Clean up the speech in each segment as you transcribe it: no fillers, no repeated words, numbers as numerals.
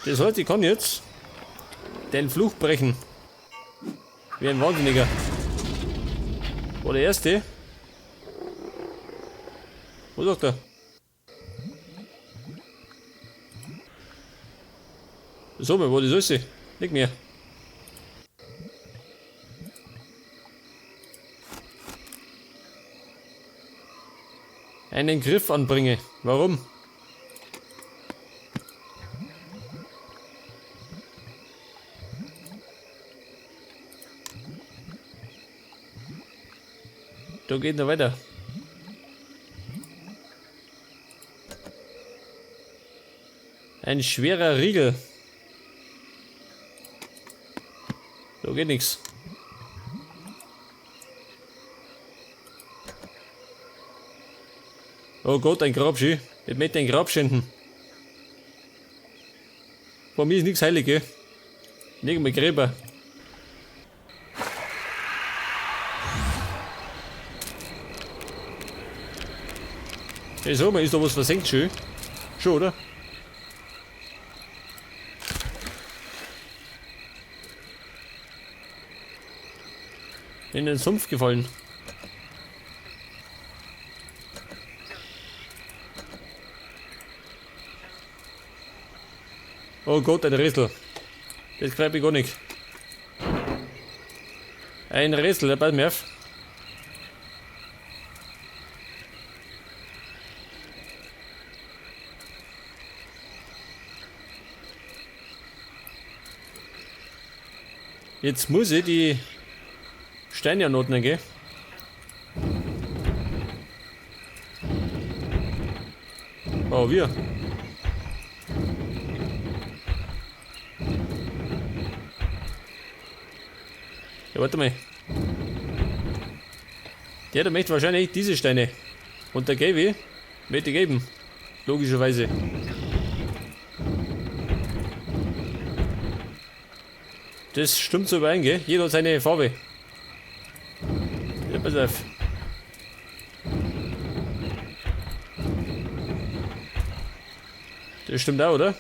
Das heißt, ich kann jetzt den Fluch brechen. Wie ein Wahnsinniger. War der erste. Wo sagt er? So, wo die Süße? Nicht mehr. Einen Griff anbringe. Warum? Da geht noch weiter. Ein schwerer Riegel. Da geht nichts. Oh Gott, ein Grabschi. Ich möchte ein Grab schänden. Bei mir ist nichts heilig, gell? Nicht mehr Gräber. Hey, so, man ist da was versenkt schön. Schon, oder? In den Sumpf gefallen. Oh Gott, ein Rissel. Das greife ich gar nicht. Ein Rissel, der passt mir auf. Jetzt muss ich die Steine anordnen, gell? Oh, wir. Ja, warte mal. Der möchte wahrscheinlich diese Steine. Und der Gaby möchte geben. Logischerweise. Das stimmt so überein, gell? Jeder hat seine Farbe. Ja, pass auf. Das stimmt auch, oder?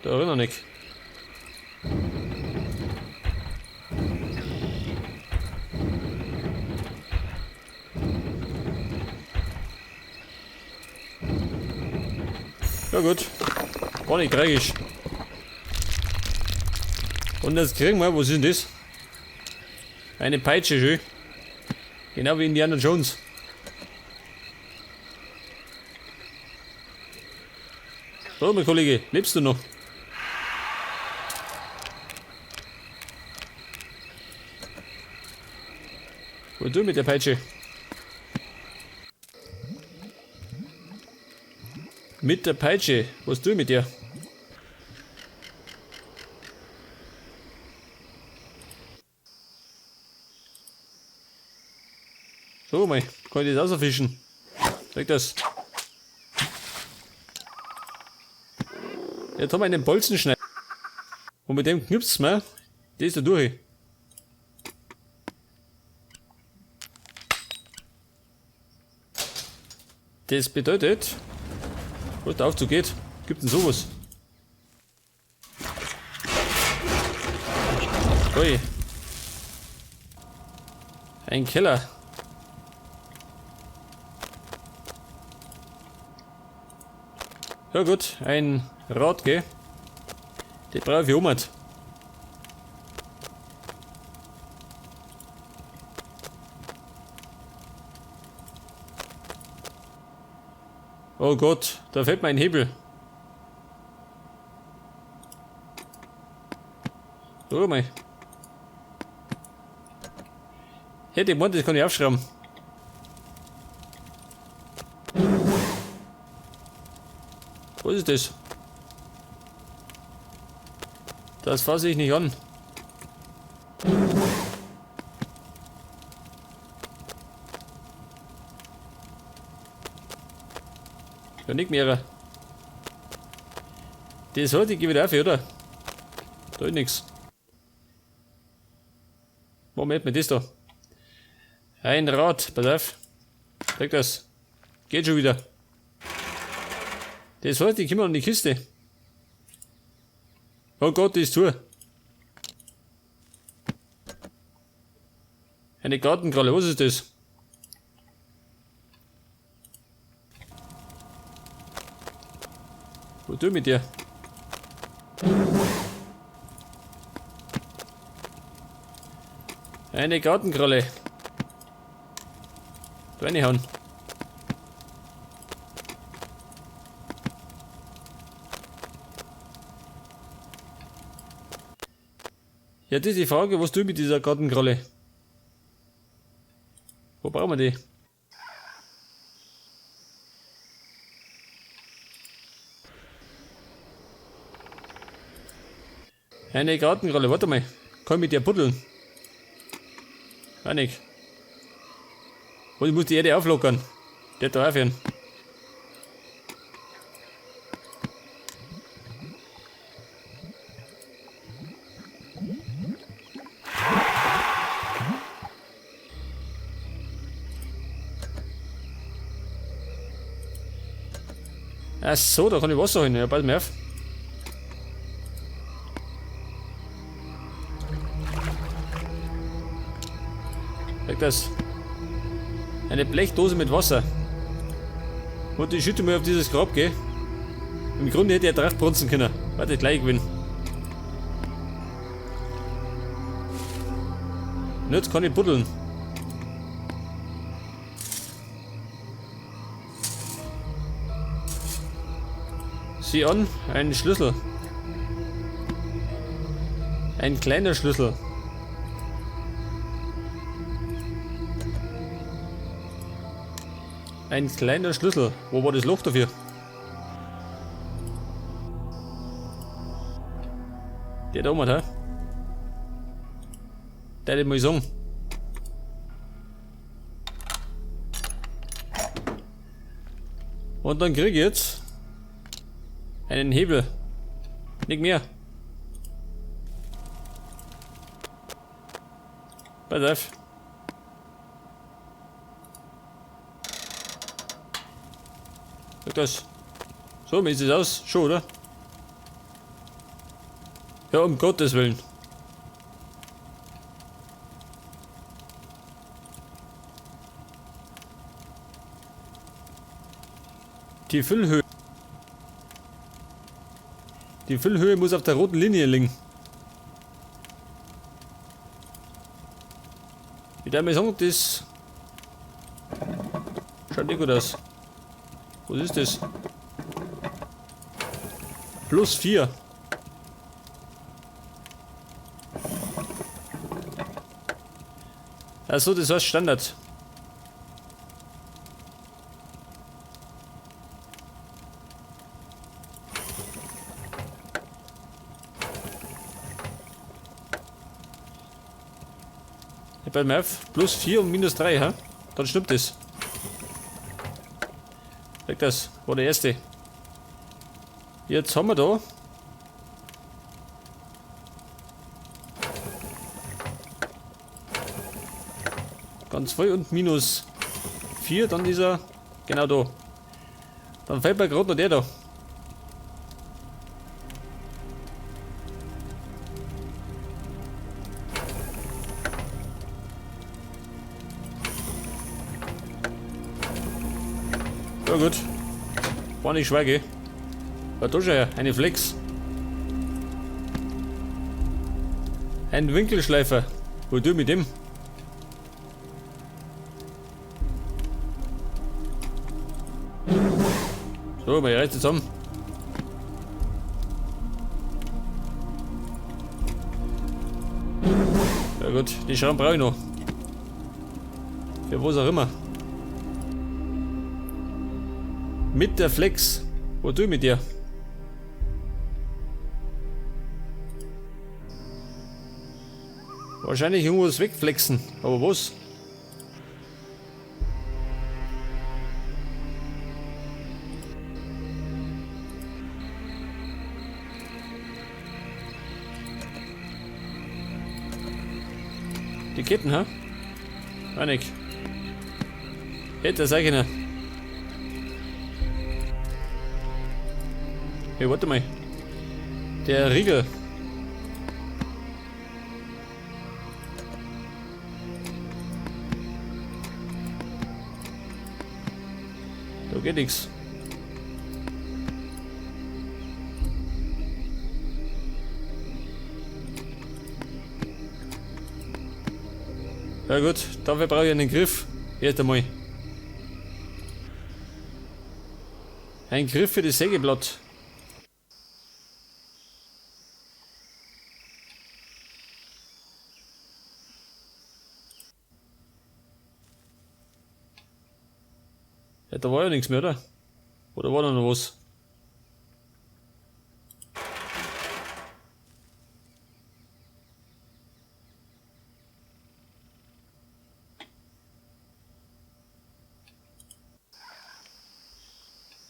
Da erinnere ich. Ja gut. War nicht tragisch. Und jetzt kriegen wir, was ist denn das? Eine Peitsche, schön. Genau wie Indiana Jones. So, mein Kollege, lebst du noch? Was du mit der Peitsche? Mit der Peitsche, was du mit dir? So, mal, kann ich das rausfischen? Zeig das. Jetzt haben wir einen Bolzenschneider. Und mit dem knüpft's mir, der ist da durch. Das bedeutet, was der Aufzug geht, gibt denn sowas? Ui. Ein Keller. Ja gut, ein Rad, gell? Das brauche ich für Omat. Oh Gott, da fällt mir ein Hebel. So mal. Hätte ich gemeint, das kann ich aufschrauben. Was ist das? Das fasse ich nicht an. Ja, nicht mehr. Das halte ich wieder auf, oder? Da ist nichts. Moment, mit das da. Ein Rad, pass auf. Zeig das. Geht schon wieder. Das heißt, ich komme an die Kiste. Oh Gott, die ist zu. Eine Gartenkralle, was ist das? Wo tue ich mit dir? Eine Gartenkralle. Reinhauen. Ja, das ist die Frage, was tue ich mit dieser Gartenkralle? Wo brauchen wir die? Eine Gartenkralle, warte mal. Kann ich mit der buddeln? Auch nicht. Und ich muss die Erde auflockern. Der da aufhören. Ach so, da kann ich Wasser rein. Ja, pass mal auf. Sag das. Eine Blechdose mit Wasser. Und ich schütte mal auf dieses Grab, gell? Im Grunde hätte er drauf brunzen können. Warte, gleich gewinnen. Und jetzt kann ich buddeln. Sieh an, ein Schlüssel. Ein kleiner Schlüssel. Ein kleiner Schlüssel. Wo war das Loch dafür? Der da oben, hä? Der hätte mal sagen. Und dann kriege ich jetzt einen Hebel. Nicht mehr. Pass auf. Sag das. So, wie sieht es aus? Schon, oder? Ja, um Gottes Willen. Die Füllhöhe. Die Füllhöhe muss auf der roten Linie liegen. Ich darf mal sagen, das schaut nicht gut aus. Was ist das? +4. Achso, das heißt Standard. Ja, bei mir +4 und -3, ha? Dann stimmt das. Weg das, war der erste. Jetzt haben wir da ganz voll und -4, dann dieser, genau da. Dann fällt mir gerade noch der da. Ja gut, war nicht schwer, gell? War da schon her, eine Flex. Ein Winkelschleifer. Wo du mit dem? So, mal reißt zusammen. Ja gut, die Schrauben brauche ich noch. Für was auch immer. Mit der Flex. Wo tue ich mit dir? Wahrscheinlich irgendwas wegflexen. Aber was? Die Ketten, ha? Einig. Hätte das eigentlich. Hey, warte mal. Der Riegel. Da geht nichts. Ja gut, dafür brauche ich einen Griff. Erst einmal. Ein Griff für das Sägeblatt. Ja, da war ja nichts mehr, oder? Oder war da noch was?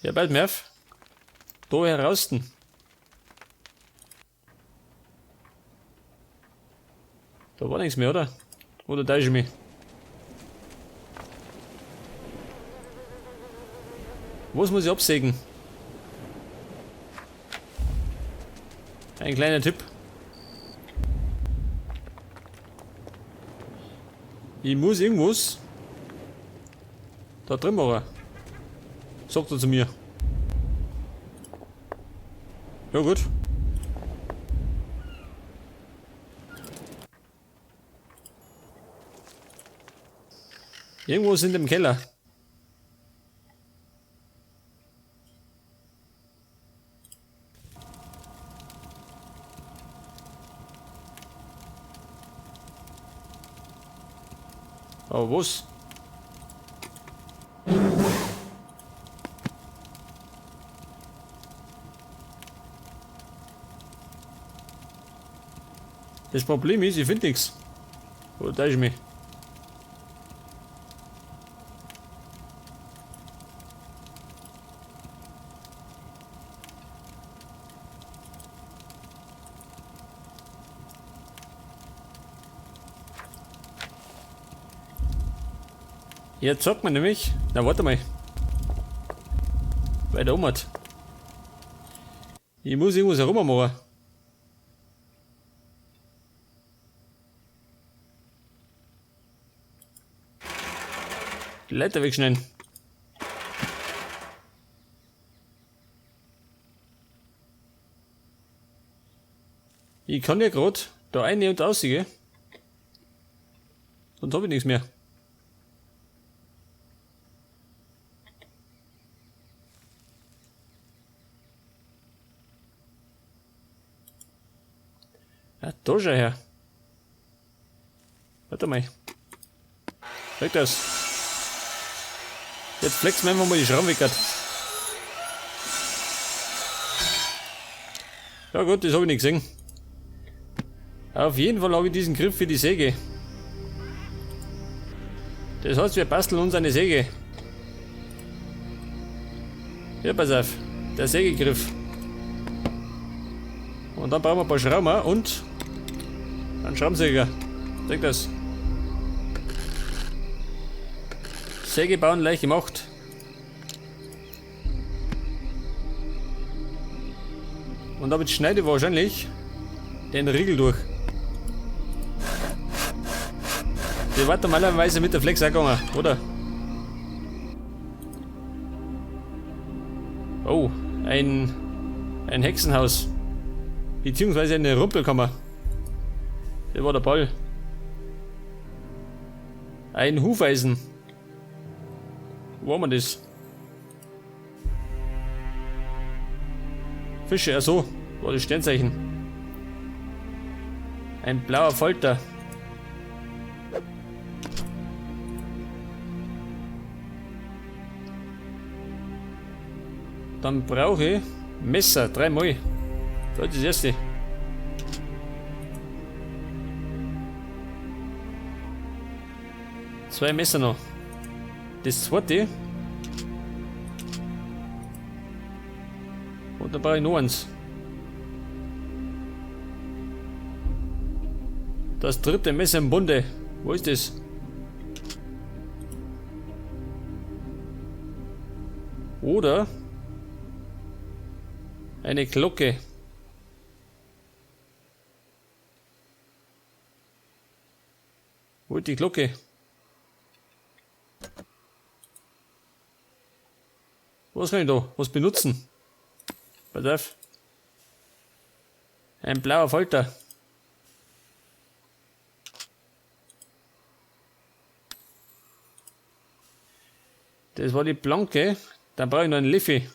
Ja, bald Merv. Da heraus. Da war nichts mehr, oder? Oder täusche ich mich? Was muss ich absägen? Ein kleiner Tipp. Ich muss irgendwas da drin machen. Sagt er zu mir. Ja gut. Irgendwas in dem Keller. Aber was? Das Problem ist, ich finde nichts. Oder täusche ich mich? Jetzt sagt man nämlich, na warte mal. Weil der hat. Ich muss irgendwas herummachen. Die Leiter wegschneiden. Ich kann ja gerade da ein- und aussehen. Sonst habe ich nichts mehr. Ja, da schau her. Warte mal. Weg das. Jetzt flexen wir einfach mal die Schrauben weg. Ja gut, das habe ich nicht gesehen. Auf jeden Fall habe ich diesen Griff für die Säge. Das heißt, wir basteln uns eine Säge. Ja, pass auf. Der Sägegriff. Und dann brauchen wir ein paar Schrauben und einen Schraubenzieher. Zeig das. Säge bauen leicht gemacht. Und damit schneide ich wahrscheinlich den Riegel durch. Der war normalerweise mit der Flex auch gegangen, oder? Oh, ein Hexenhaus. Beziehungsweise eine Rumpelkammer. Der war der Ball. Ein Hufeisen. Wo haben wir das? Fische, also, war das Sternzeichen. Ein blauer Folter. Dann brauche ich Messer, 3 Mal. Das ist das erste. Zwei Messer noch. Das zweite. Und dann brauche ich noch eins. Das dritte Messer im Bunde. Wo ist das? Oder Eine Glocke. Wo ist die Glocke? Was kann ich da? Was benutzen? Pass auf. Ein blauer Falter. Das war die blanke. Dann brauche ich noch einen Liffi.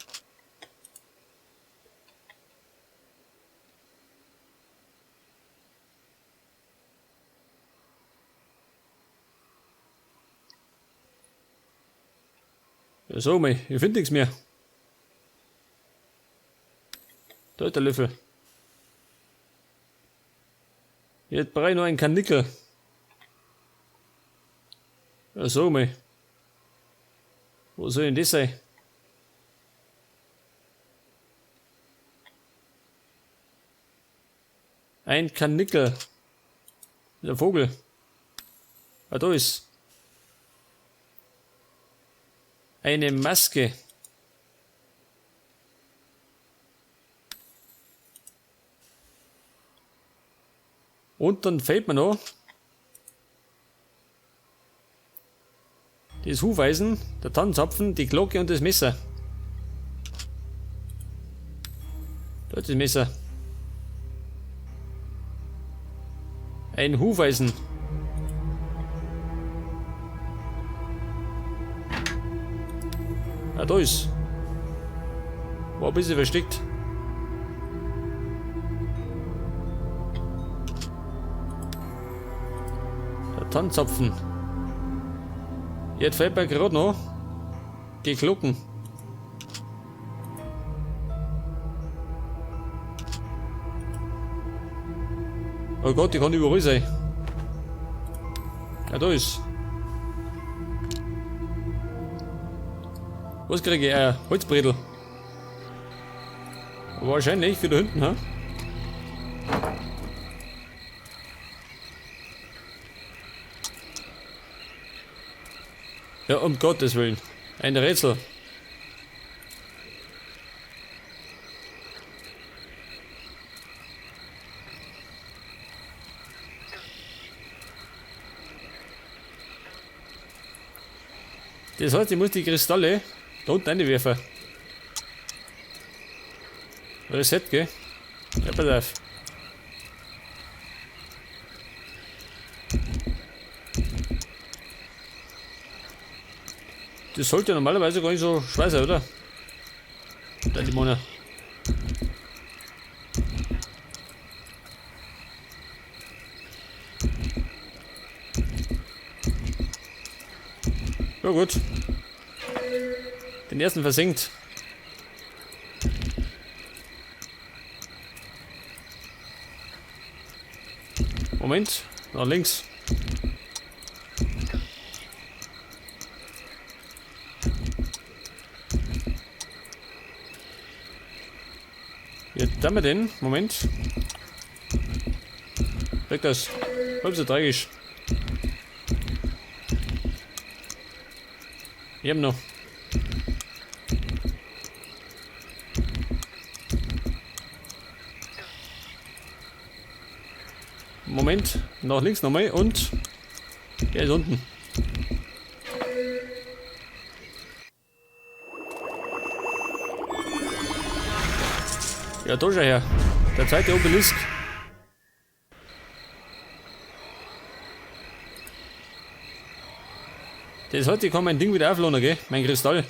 Ja, so mal, ich finde nichts mehr. Da ist der Löffel. Jetzt brauche ich noch einen Karnickel. Ja, so mal. Wo soll denn das sein? Ein Karnickel. Der Vogel. Ah, da ist. Eine Maske. Und dann fällt mir noch das Hufeisen, der Tannenzapfen, die Glocke und das Messer. Da ist das Messer. Ein Hufeisen. Ah, da ist. War ein bisschen versteckt. Der Tannenzapfen. Jetzt fällt mir gerade noch die Glocken. Oh Gott, die kann überall sein. Ja, da ist. Was kriege ich? Holzbredel. Wahrscheinlich für da hinten, ha? Ja, um Gottes Willen. Ein Rätsel. Das heißt, ich muss die Kristalle da unten reinwerfen. Reset, gell? Ja, pass auf. Das sollte normalerweise gar nicht so schwer sein, oder? Da die Mona. Ja gut. Den ersten versenkt. Moment, nach links. Jetzt haben wir den. Moment. Weg das. Bleib so dreckig. Wir haben noch. Moment, nach links nochmal und der ist unten. Ja, da schau her. Der zweite Obelisk. Das heißt, ich kann mein Ding wieder aufladen, gell? Mein Kristall.